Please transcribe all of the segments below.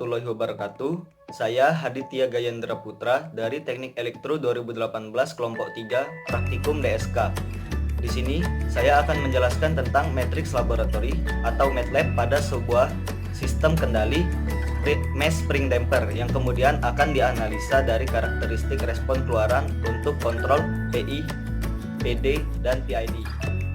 warahmatullahi wabarakatuh. Saya Haditya Gayendra Putra dari Teknik Elektro 2018 kelompok 3 Praktikum DSK. Di sini saya akan menjelaskan tentang matriks laboratori atau MATLAB pada sebuah sistem kendali mass spring damper yang kemudian akan dianalisa dari karakteristik respon keluaran untuk kontrol PI, PD, dan PID.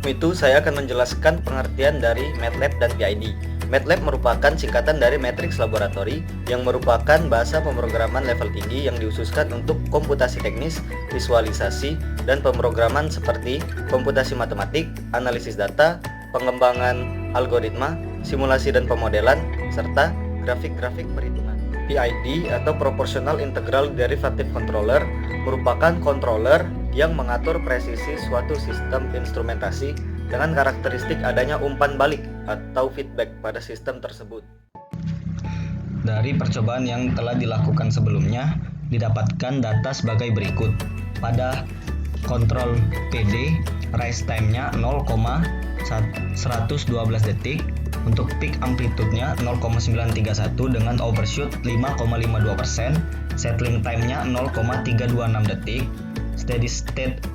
Itu saya akan menjelaskan pengertian dari MATLAB dan PID. MATLAB merupakan singkatan dari matriks laboratori yang merupakan bahasa pemrograman level tinggi yang diususkan untuk komputasi teknis, visualisasi, dan pemrograman seperti komputasi matematik, analisis data, pengembangan algoritma, simulasi dan pemodelan, serta grafik-grafik perhitungan. PID atau Proportional Integral Derivative Controller merupakan controller yang mengatur presisi suatu sistem instrumentasi dengan karakteristik adanya umpan balik atau feedback pada sistem tersebut. Dari percobaan yang telah dilakukan sebelumnya, didapatkan data sebagai berikut. Pada kontrol PD, rise time-nya 0,112 detik, untuk peak amplitude-nya 0,931 dengan overshoot 5,52%, settling time-nya 0,326 detik, steady state-nya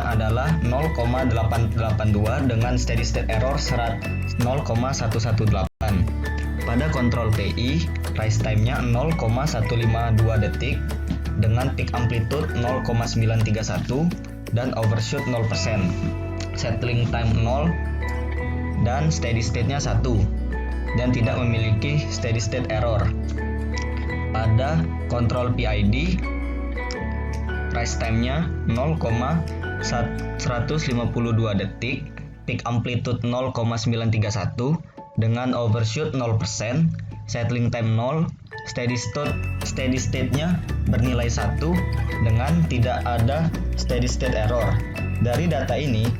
adalah 0,882 dengan steady state error 0,118. Pada kontrol PI, rise time-nya 0,152 detik dengan peak amplitude 0,931 dan overshoot 0%, settling time 0 dan steady state-nya 1 dan tidak memiliki steady state error. Pada kontrol PID, rise time-nya 0,152 detik, peak amplitude 0,931 dengan overshoot 0%, settling time 0, steady state-nya bernilai 1 dengan tidak ada steady state error. Dari data ini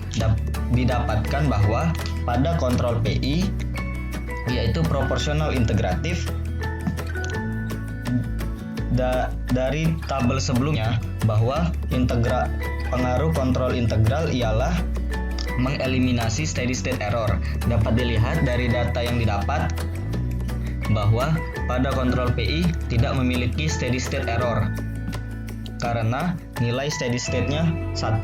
didapatkan bahwa pada kontrol PI, yaitu proporsional integratif, dari tabel sebelumnya bahwa pengaruh kontrol integral ialah mengeliminasi steady state error. Dapat dilihat dari data yang didapat bahwa pada kontrol PI tidak memiliki steady state error karena nilai steady state-nya 1.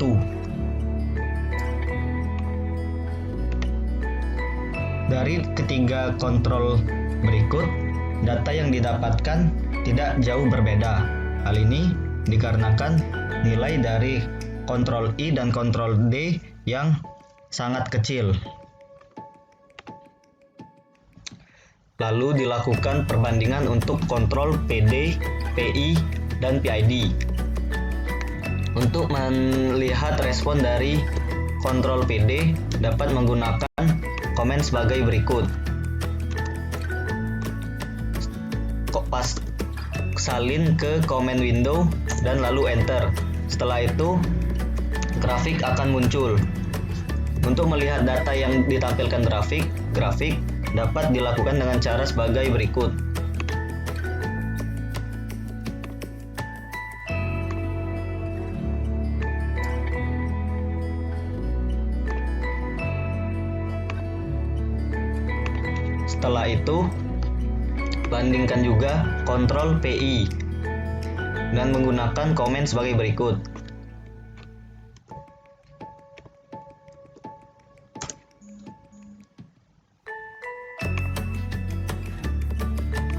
Dari ketiga kontrol berikut, data yang didapatkan tidak jauh berbeda. Hal ini dikarenakan nilai dari kontrol I dan kontrol D yang sangat kecil. Lalu dilakukan perbandingan untuk kontrol PD, PI, dan PID. Untuk melihat respon dari kontrol PD dapat menggunakan komen sebagai berikut. Salin ke comment window dan lalu enter. Setelah itu grafik akan muncul. Untuk melihat data yang ditampilkan grafik dapat dilakukan dengan cara sebagai berikut. Setelah itu, bandingkan juga kontrol PI dan menggunakan komen sebagai berikut.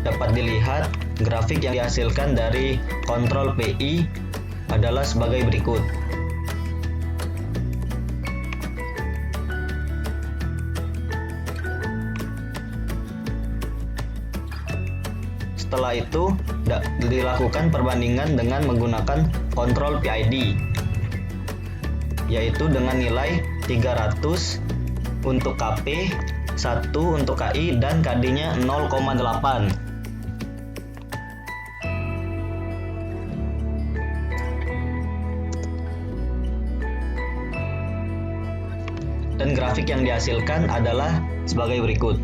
Dapat dilihat grafik yang dihasilkan dari kontrol PI adalah sebagai berikut. Setelah itu dilakukan perbandingan dengan menggunakan kontrol PID, yaitu dengan nilai 300 untuk KP, 1 untuk KI, dan KD-nya 0,8. Dan grafik yang dihasilkan adalah sebagai berikut.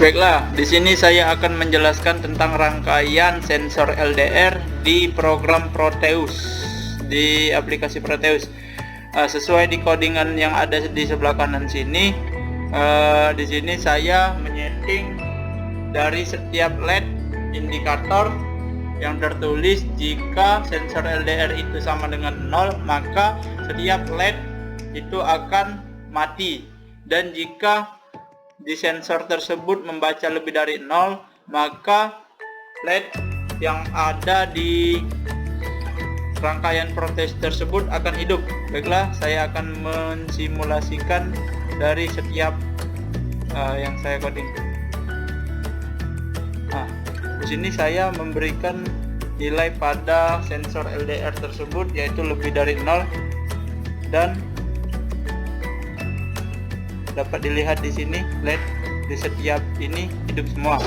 Baiklah, di sini saya akan menjelaskan tentang rangkaian sensor LDR di program Proteus, di aplikasi Proteus. Sesuai di codingan yang ada di sebelah kanan sini, di sini saya menyeting dari setiap LED indikator yang tertulis jika sensor LDR itu sama dengan 0, maka setiap LED itu akan mati, dan jika di sensor tersebut membaca lebih dari 0, maka LED yang ada di rangkaian Proteus tersebut akan hidup. Baiklah, saya akan mensimulasikan dari setiap yang saya coding. Nah, di sini saya memberikan nilai pada sensor LDR tersebut yaitu lebih dari 0, dan dapat dilihat di sini LED di setiap ini hidup semua.